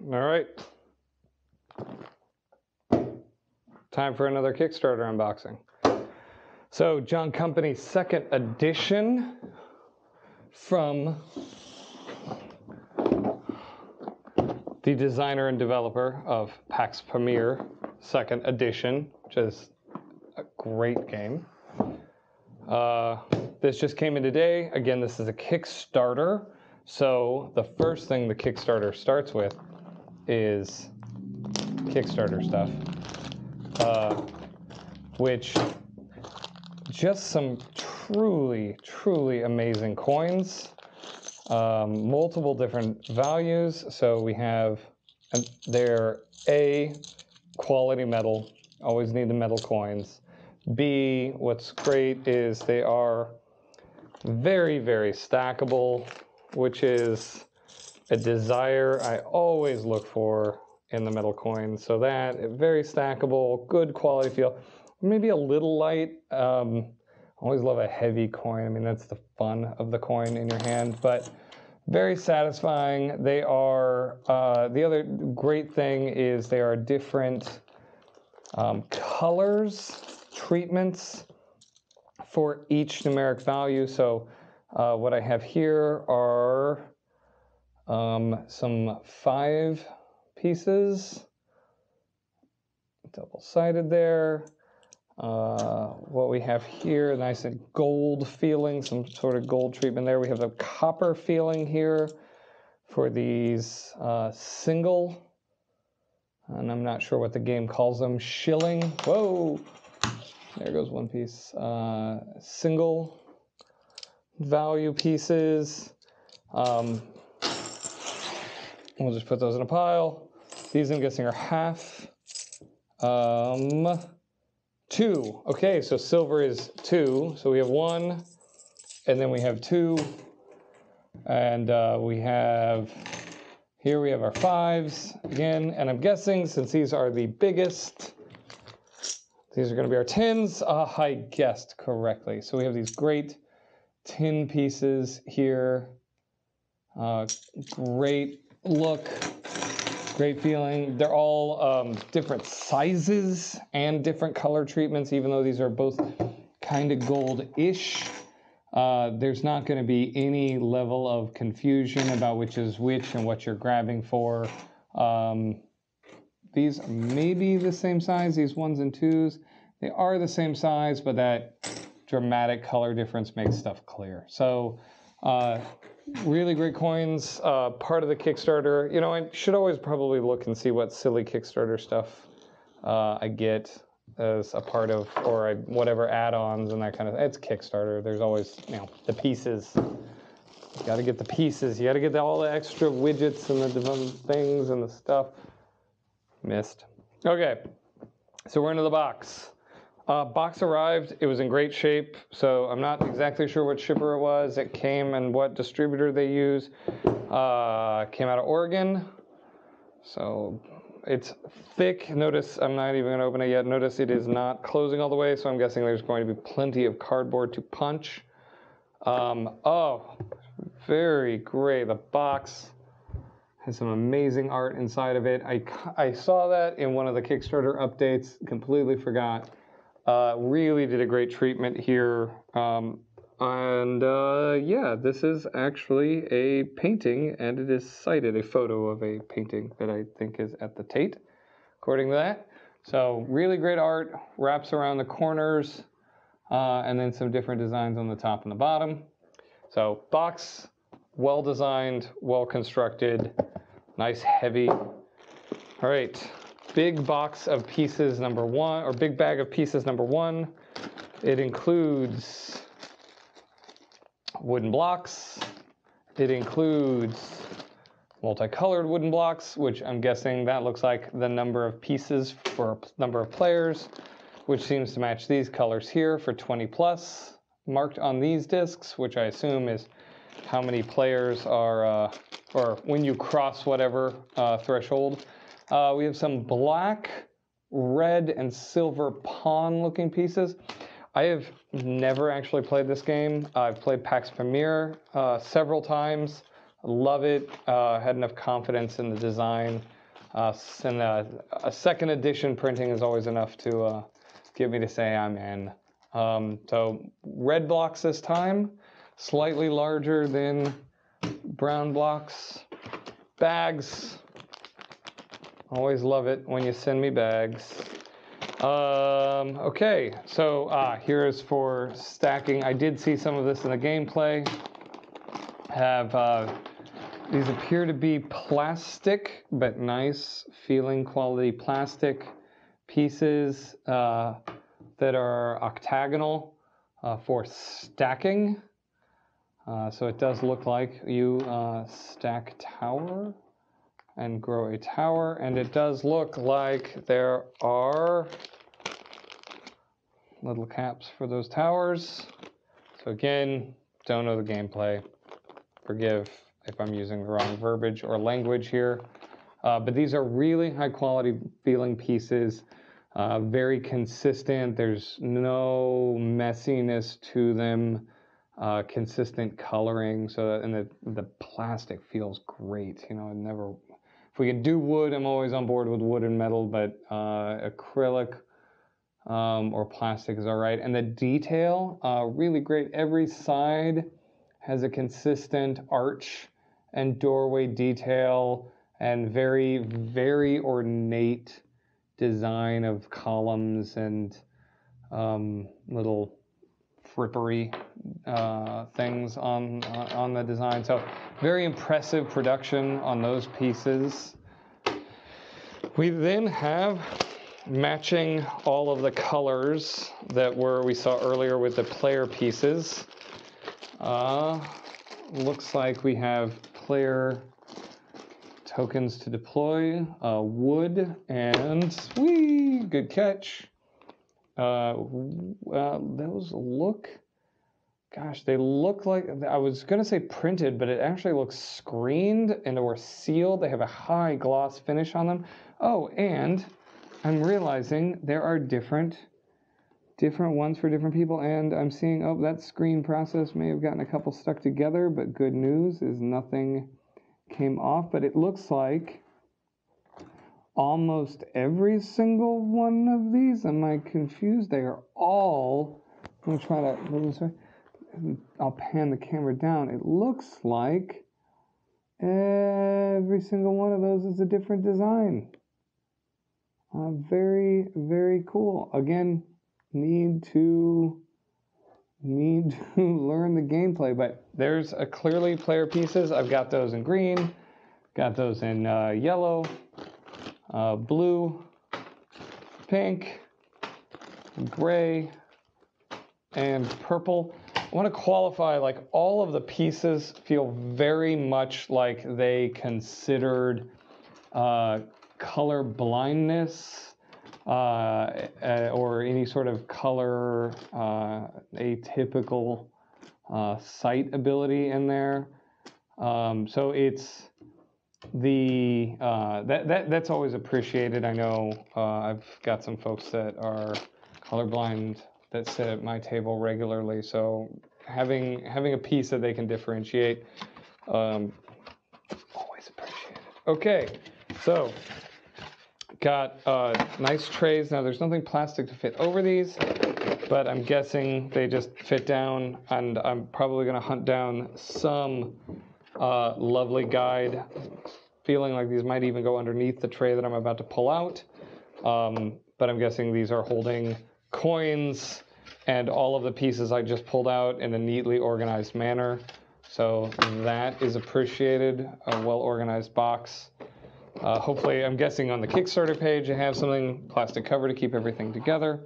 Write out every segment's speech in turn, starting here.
All right. Time for another Kickstarter unboxing. So, John Company's second edition from the designer and developer of Pax Pamir, second edition, which is a great game. This just came in today. Again, this is a Kickstarter. So the first thing the Kickstarter starts with is Kickstarter stuff, which just some truly, truly amazing coins, multiple different values. So we have, they're A, quality metal, always need the metal coins. B, what's great is they are very, very stackable, which is a desire I always look for in the metal coins. So that, very stackable, good quality feel. Maybe a little light. Always love a heavy coin. I mean, that's the fun of the coin in your hand, but very satisfying. They are, the other great thing is they are different colors, treatments for each numeric value. So what I have here are some 5 pieces, double-sided there. What we have here, nice and gold feeling, some sort of gold treatment there. We have a copper feeling here for these single, and I'm not sure what the game calls them, shilling. Whoa, there goes one piece. Single value pieces. We'll just put those in a pile. These, I'm guessing, are half. 2. Okay, so silver is 2. So we have 1, and then we have 2, and we have, here we have our 5s again, and I'm guessing since these are the biggest, these are going to be our 10s. I guessed correctly. So we have these great tin pieces here. Great look. Great feeling. They're all different sizes and different color treatments, even though these are both kind of gold-ish. There's not going to be any level of confusion about which is which and what you're grabbing for. These may be the same size, these 1s and 2s. They are the same size, but that dramatic color difference makes stuff clear. So, really great coins, part of the Kickstarter. You know, I should always probably look and see what silly Kickstarter stuff I get as a part of, or whatever add-ons and that kind of, it's Kickstarter. There's always, you know, the pieces. You gotta get the pieces. You gotta get all the extra widgets and the different things and the stuff. Missed. Okay, so we're into the box. Box arrived, it was in great shape, so I'm not exactly sure what shipper it was. It came and what distributor they use. Came out of Oregon, so it's thick. Notice, I'm not even gonna open it yet. Notice it is not closing all the way, so I'm guessing there's going to be plenty of cardboard to punch. Oh, very great. The box has some amazing art inside of it. I saw that in one of the Kickstarter updates, completely forgot. Really did a great treatment here. Yeah, this is actually a painting, and it is cited, a photo of a painting that I think is at the Tate, according to that. So really great art, wraps around the corners, and then some different designs on the top and the bottom. So box, well designed, well constructed, nice heavy. All right. Big box of pieces number 1, or big bag of pieces number 1. It includes wooden blocks. It includes multicolored wooden blocks, which I'm guessing that looks like the number of pieces for number of players, which seems to match these colors here for 20 plus, marked on these discs, which I assume is how many players are, or when you cross whatever threshold. We have some black, red, and silver pawn-looking pieces. I have never actually played this game. I've played Pax Pamir several times. Love it. Had enough confidence in the design. And a second edition printing is always enough to get me to say I'm in. So red blocks this time, slightly larger than brown blocks. Bags. Always love it when you send me bags. Okay, so here's for stacking. I did see some of this in the gameplay. These appear to be plastic, but nice feeling quality plastic pieces that are octagonal for stacking. So it does look like you stack tower and grow a tower, and it does look like there are little caps for those towers. So again, don't know the gameplay. Forgive if I'm using the wrong verbiage or language here. But these are really high quality feeling pieces, very consistent. There's no messiness to them, consistent coloring. So, and the plastic feels great. You know, if we can do wood, I'm always on board with wood and metal, but acrylic or plastic is all right. And the detail, really great. Every side has a consistent arch and doorway detail and very, very ornate design of columns and little frippery things on the design. So very impressive production on those pieces. We then have matching all of the colors that we saw earlier with the player pieces. Looks like we have player tokens to deploy, wood, and good catch. Those look, gosh, they look like, I was going to say printed, but it actually looks screened and or sealed. They have a high gloss finish on them. Oh, and I'm realizing there are different ones for different people, and I'm seeing, oh, that screen process may have gotten a couple stuck together, but good news is nothing came off. But it looks like almost every single one of these, am I confused? They are all, I'm going to try to move this way. I'll pan the camera down. It looks like every single one of those is a different design. Very, very cool. Again, need to learn the gameplay, but there's clearly player pieces. I've got those in green, got those in yellow, blue, pink, gray, and purple. I want to qualify, like, all of the pieces feel very much like they considered color blindness or any sort of color atypical sight ability in there. So it's that's always appreciated. I know I've got some folks that are colorblind that sit at my table regularly, so having a piece that they can differentiate, always appreciated. Okay, so got nice trays. Now there's nothing plastic to fit over these, but I'm guessing they just fit down, and I'm probably going to hunt down some lovely guide, feeling like these might even go underneath the tray that I'm about to pull out. But I'm guessing these are holding coins and all of the pieces I just pulled out in a neatly organized manner. So that is appreciated, a well-organized box. Hopefully, I'm guessing on the Kickstarter page, I have something plastic cover to keep everything together.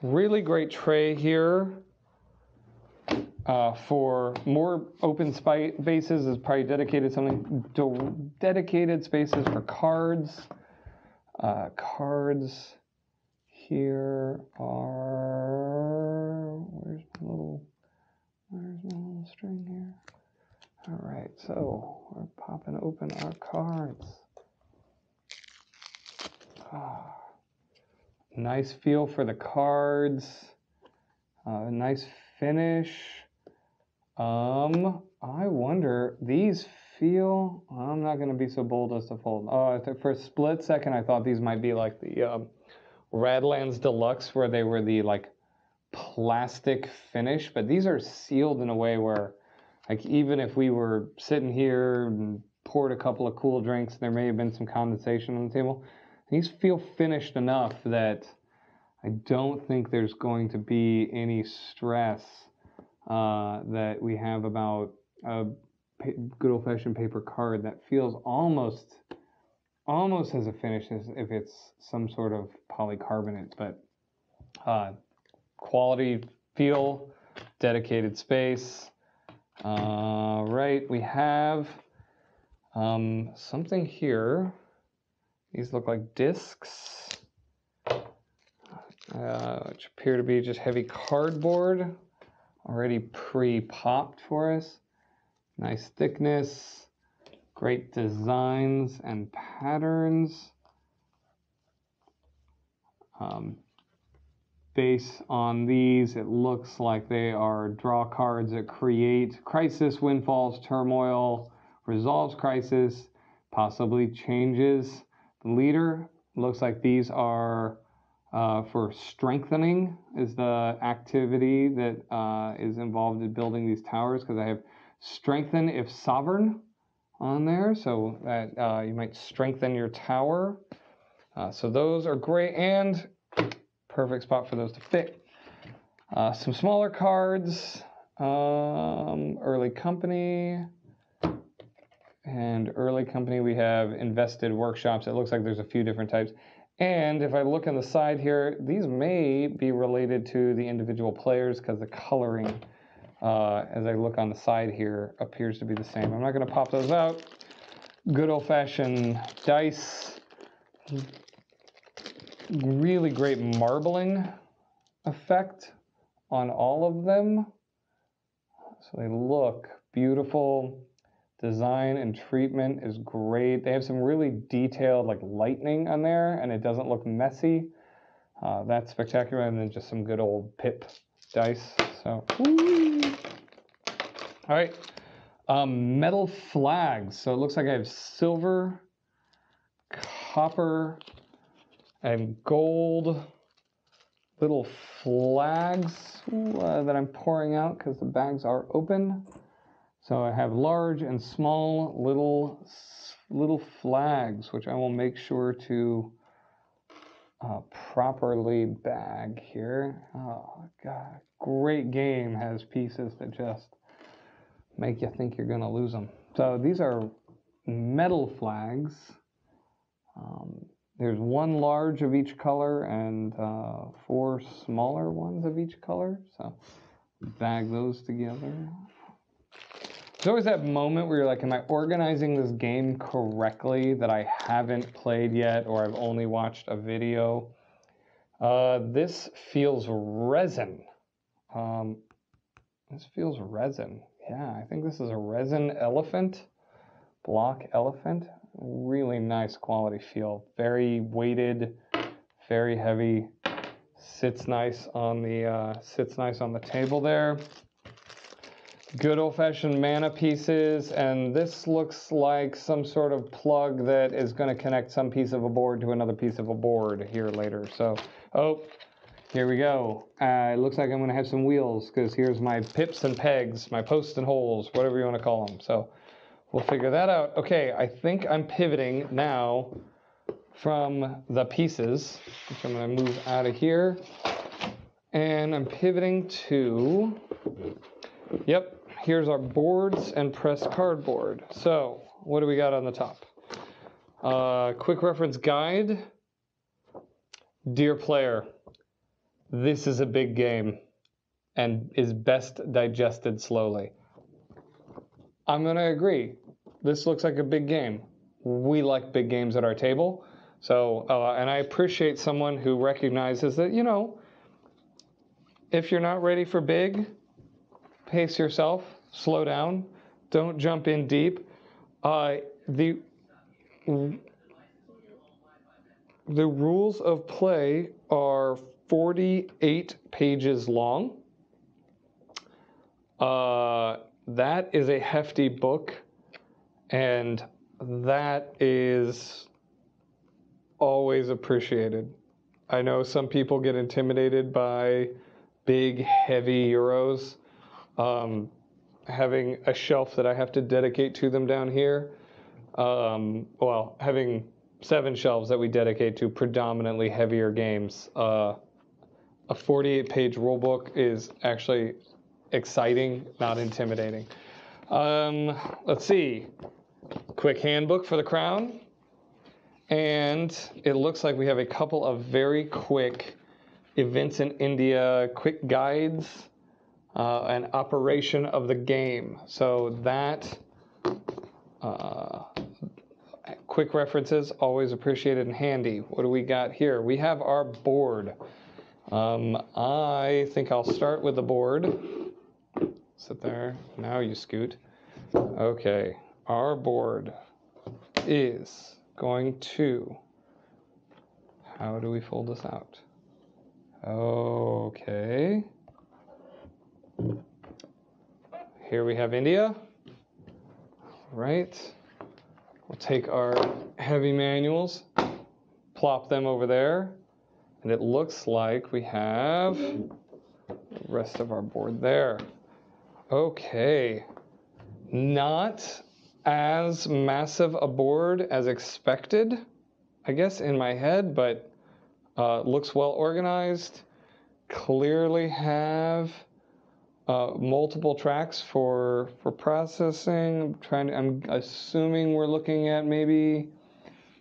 Really great tray here. For more open spaces is probably dedicated spaces for cards. Cards here are, where's my little string here? All right, so we're popping open our cards. Nice feel for the cards. Nice finish. I wonder, these feel, I'm not going to be so bold as to fold. Oh, for a split second, I thought these might be like the Radlands Deluxe, where they were the like plastic finish, but these are sealed in a way where, like, even if we were sitting here and poured a couple of cool drinks, there may have been some condensation on the table. These feel finished enough that I don't think there's going to be any stress that we have about a good old-fashioned paper card that feels almost as a finish as if it's some sort of polycarbonate, but quality, feel, dedicated space. Right, we have something here. These look like discs, which appear to be just heavy cardboard, already pre-popped for us. Nice thickness, great designs and patterns. Base on these, it looks like they are draw cards that create crisis, windfalls, turmoil, resolves crisis, possibly changes the leader. Looks like these are for strengthening is the activity that is involved in building these towers, because I have strengthen if sovereign on there, so that you might strengthen your tower. So those are great, and perfect spot for those to fit. Some smaller cards, early company, and early company we have invested workshops. It looks like there's a few different types. And if I look on the side here, these may be related to the individual players, because the coloring, as I look on the side here, appears to be the same. I'm not going to pop those out. Good old-fashioned dice. Really great marbling effect on all of them. So they look beautiful. Design and treatment is great. They have some really detailed like lightning on there, and it doesn't look messy. That's spectacular. And then just some good old pip dice. So, woo. All right. Metal flags. So it looks like I have silver, copper, and gold little flags that I'm pouring out because the bags are open. So I have large and small little flags, which I will make sure to properly bag here. Oh God, great game has pieces that just make you think you're gonna lose them. So these are metal flags. There's one large of each color and 4 smaller ones of each color. So bag those together. There's always that moment where you're like, am I organizing this game correctly that I haven't played yet, or I've only watched a video? This feels resin. This feels resin. Yeah, I think this is a resin elephant, block elephant. Really nice quality feel. Very weighted, very heavy. Sits nice on the table there. Good old-fashioned mana pieces, and this looks like some sort of plug that is going to connect some piece of a board to another piece of a board here later. So, oh, here we go. It looks like I'm going to have some wheels, because here's my pips and pegs, my posts and holes, whatever you want to call them. So we'll figure that out. Okay, I think I'm pivoting now from the pieces, which I'm going to move out of here, and I'm pivoting to, yep, here's our boards and pressed cardboard. So what do we got on the top? Quick reference guide. Dear player, this is a big game and is best digested slowly. I'm going to agree. This looks like a big game. We like big games at our table. So, and I appreciate someone who recognizes that, you know, if you're not ready for big, pace yourself, slow down, don't jump in deep. The rules of play are 48 pages long. That is a hefty book, And that is always appreciated. I know some people get intimidated by big, heavy Euros. Having a shelf that I have to dedicate to them down here. Well, having 7 shelves that we dedicate to predominantly heavier games. A 48-page rulebook is actually exciting, not intimidating. Let's see. Quick handbook for the Crown. And it looks like we have a couple of very quick events in India, quick guides, and operation of the game. So that, quick references, always appreciated and handy. What do we got here? We have our board. I think I'll start with the board. Sit there. Now you scoot. Okay. Our board is going to, how do we fold this out? Okay. Here we have India. Right. We'll take our heavy manuals, plop them over there, and it looks like we have the rest of our board there. Okay. Not as massive a board as expected, I guess, in my head, but looks well organized. Clearly have multiple tracks for processing. I'm assuming we're looking at maybe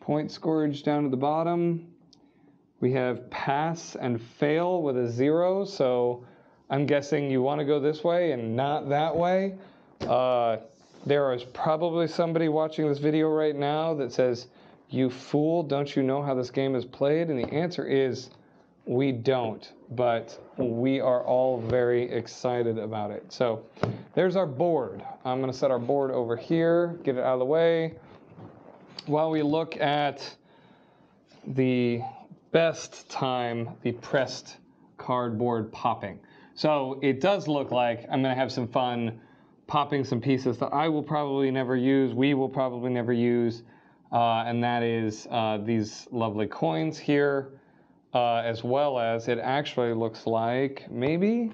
point scourge down to the bottom. We have pass and fail with a 0, so I'm guessing you want to go this way and not that way. There is probably somebody watching this video right now that says, "You fool, don't you know how this game is played?" And the answer is, we don't, but we are all very excited about it. So there's our board. I'm going to set our board over here, get it out of the way, while we look at the best time, the pressed cardboard popping. So it does look like I'm going to have some fun popping some pieces that I will probably never use, we will probably never use, and that is these lovely coins here, as well as it actually looks like maybe.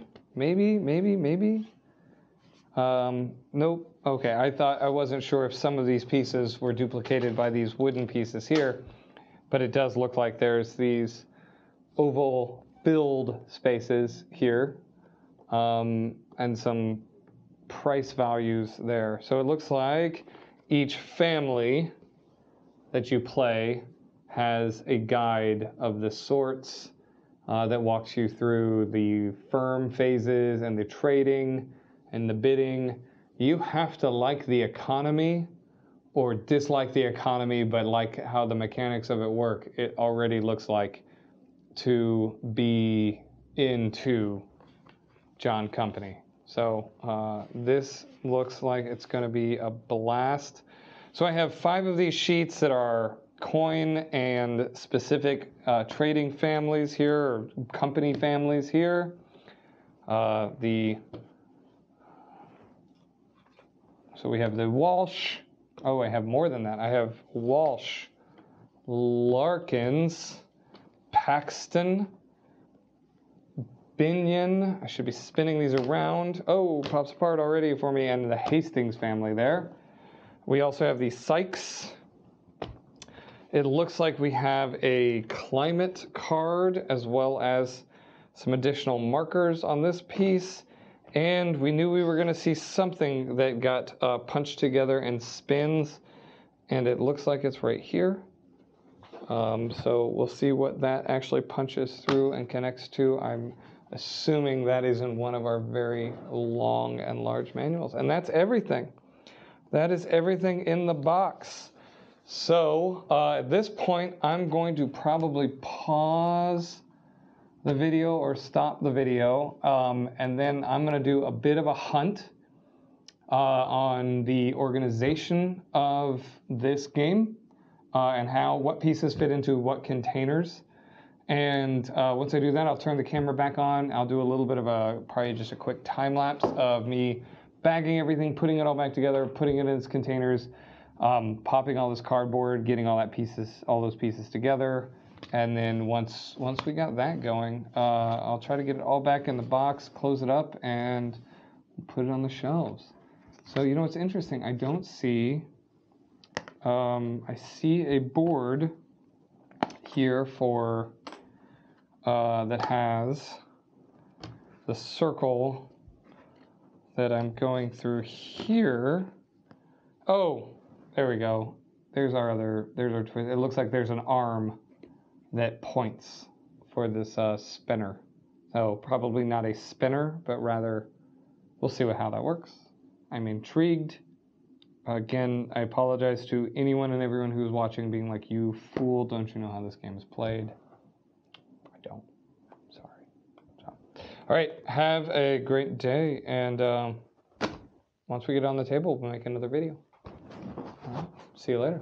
Nope. Okay, I wasn't sure if some of these pieces were duplicated by these wooden pieces here, but it does look like there's these oval filled spaces here, and some price values there. So it looks like each family that you play has a guide of the sorts that walks you through the firm phases and the trading and the bidding. You have to like the economy or dislike the economy, but like how the mechanics of it work. It already looks like to be into John Company. So this looks like it's going to be a blast. So I have 5 of these sheets that are coin and specific trading families here, or company families here. So we have the Walsh. Oh, I have more than that. I have Walsh, Larkins, Paxton, Binion. I should be spinning these around. Oh, pops apart already for me. And the Hastings family there. We also have the Sykes. It looks like we have a climate card as well as some additional markers on this piece. And we knew we were going to see something that got punched together and spins. And it looks like it's right here. So we'll see what that actually punches through and connects to. I'm assuming that is in one of our very long and large manuals. And that's everything. That is everything in the box. So at this point, I'm going to probably pause the video or stop the video. And then I'm going to do a bit of a hunt on the organization of this game and what pieces fit into what containers. And once I do that, I'll turn the camera back on. I'll do a little bit of probably just a quick time lapse of me bagging everything, putting it all back together, putting it in its containers, popping all this cardboard, getting all those pieces together, and then once we got that going, I'll try to get it all back in the box, close it up, and put it on the shelves. So you know what's interesting? I don't see. I see a board here for that has the circle that I'm going through here. Oh, there we go. There's our twist. It looks like there's an arm that points for this spinner. So probably not a spinner, but rather, we'll see how that works. I'm intrigued. Again, I apologize to anyone and everyone who's watching being like, you fool, don't you know how this game is played? I don't. Sorry. So, all right, have a great day, and once we get on the table, we'll make another video. All right, see you later.